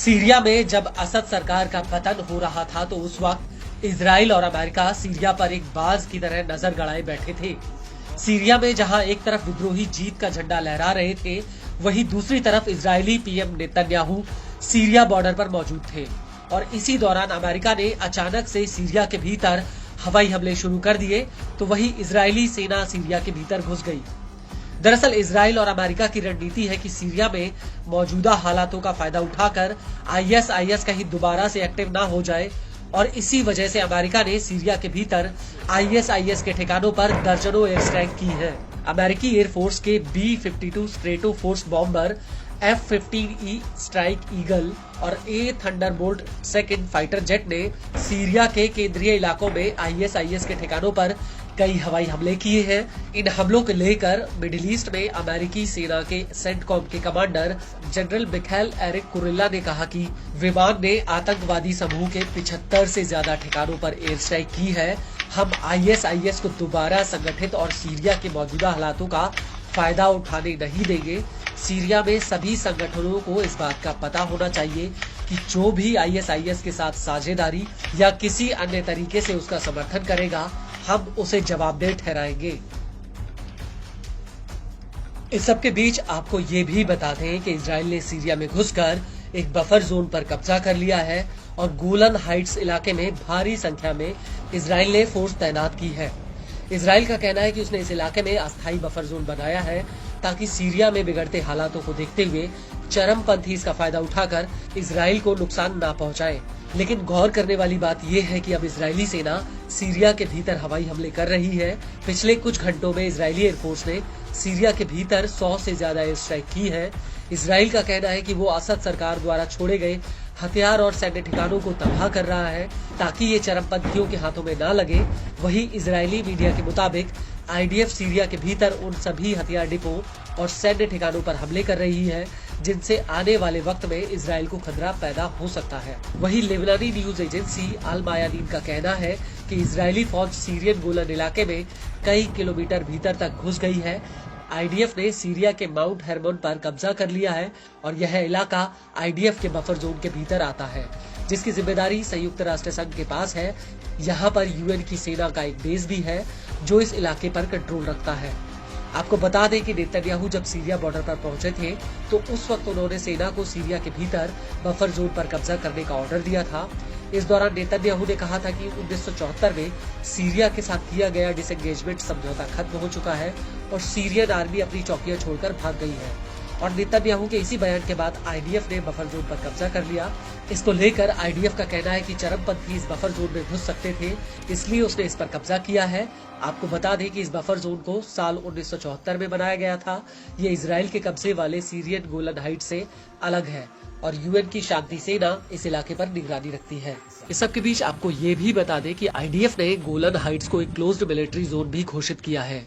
Syria में जब असद सरकार का पतन हो रहा था तो उस वक्त इजराइल और अमेरिका सीरिया पर एक बाज की तरह नजर गड़ाए बैठे थे। सीरिया में जहां एक तरफ विद्रोही जीत का झंडा लहरा रहे थे, वहीं दूसरी तरफ Israeli PM Netanyahu Syria border पर मौजूद थे और इसी दौरान अमेरिका ने अचानक से सीरिया के भीतर हवाई हमले शुरू कर दिए तो वहीं इजरायली सेना सीरिया के भीतर घुस गई। दरअसल इजराइल और अमेरिका की रणनीति है कि सीरिया में मौजूदा हालातों का फायदा उठाकर आईएसआईएस कहीं दोबारा से एक्टिव ना हो जाए और इसी वजह से अमेरिका ने सीरिया के भीतर आईएसआईएस के ठिकानों पर दर्जनों एयर स्ट्राइक की है। अमेरिकी एयरफोर्स के B-52 Stratofortress bomber, F-15E Strike Eagle और A Thunderbolt second fighter jet ने सीरिया के केंद्रीय इलाकों में आईएसआईएस के ठिकानों पर कई हवाई हमले किए हैं। इन हमलों को लेकर मिडिल ईस्ट में अमेरिकी सेना के सेंटकॉम के commander general Mikhail Erik Kurilla ने कहा कि विमान ने आतंकवादी समूह के 75 से ज्यादा ठिकानों पर एयर स्ट्राइक की है। हम आईएसआईएस को दोबारा संगठित और सीरिया के मौजूदा हालातों का फायदा उठाने नहीं देंगे। सीरिया में सभी संगठनों को इस बात का पता होना चाहिए कि जो भी आईएसआईएस के साथ साझेदारी या किसी अन्य तरीके से उसका समर्थन करेगा, हम उसे जवाबदेह ठहराएंगे। इस सब के बीच आपको ये भी बता दें कि इजराइल ने सीरिया में घुसकर एक बफर जोन पर कब्जा कर लिया है और गोलन हाइट्स इलाके में भारी संख्या में इजराइल ने फोर्स तैनात की है। इजराइल का कहना है कि उसने इस इलाके में अस्थायी बफर जोन बनाया है ताकि सीरिया में बिगड़ते हालातों को देखते हुए चरमपंथी इसका फायदा उठाकर इजराइल को नुकसान ना पहुंचाए। लेकिन गौर करने वाली बात यह है कि अब इजरायली सेना सीरिया के भीतर हवाई हमले कर रही है। पिछले कुछ घंटों में इजरायली एयरफोर्स ने सीरिया के भीतर 100 से ज्यादा एयर स्ट्राइक की है। इजराइल का कहना है कि वो असद सरकार द्वारा छोड़े गए हथियार और सैन्य ठिकानों को तबाह कर रहा है ताकि ये चरमपंथियों के हाथों में न लगे। वहीं इजरायली मीडिया के मुताबिक आईडीएफ सीरिया के भीतर उन सभी हथियार डिपो और सैन्य ठिकानों पर हमले कर रही है जिनसे आने वाले वक्त में इजराइल को खतरा पैदा हो सकता है। वहीं लेबनानी न्यूज एजेंसी अल मायादीन का कहना है कि इजरायली फौज सीरियन गोलन इलाके में कई किलोमीटर भीतर तक घुस गई है। आईडीएफ ने सीरिया के माउंट हेरमोन पर कब्जा कर लिया है और यह इलाका आईडीएफ के बफर जोन के भीतर आता है, जिसकी जिम्मेदारी संयुक्त राष्ट्र संघ के पास है। यहाँ पर यूएन की सेना का एक बेस भी है जो इस इलाके पर कंट्रोल रखता है। आपको बता दें कि नेतन्याहू जब सीरिया बॉर्डर पर पहुंचे थे तो उस वक्त उन्होंने सेना को सीरिया के भीतर बफर जोन पर कब्जा करने का ऑर्डर दिया था। इस दौरान नेतन्याहू ने कहा था कि 1974 में सीरिया के साथ किया गया डिसएंगेजमेंट समझौता खत्म हो चुका है और सीरियन आर्मी अपनी चौकियां छोड़कर भाग गई है। और नेतन्याहू के इसी बयान के बाद आईडीएफ ने बफर जोन पर कब्जा कर लिया। इसको लेकर आईडीएफ का कहना है कि चरमपंथी इस बफर जोन में घुस सकते थे, इसलिए उसने इस पर कब्जा किया है। आपको बता दें कि इस बफर जोन को साल 1974 में बनाया गया था। ये इजराइल के कब्जे वाले सीरियन गोलन हाइट से अलग है और यूएन की शांति सेना इस इलाके पर निगरानी रखती है। इस सब के बीच आपको ये भी बता दें कि आईडीएफ ने गोलन हाइट्स को एक क्लोज्ड मिलिट्री जोन भी घोषित किया है।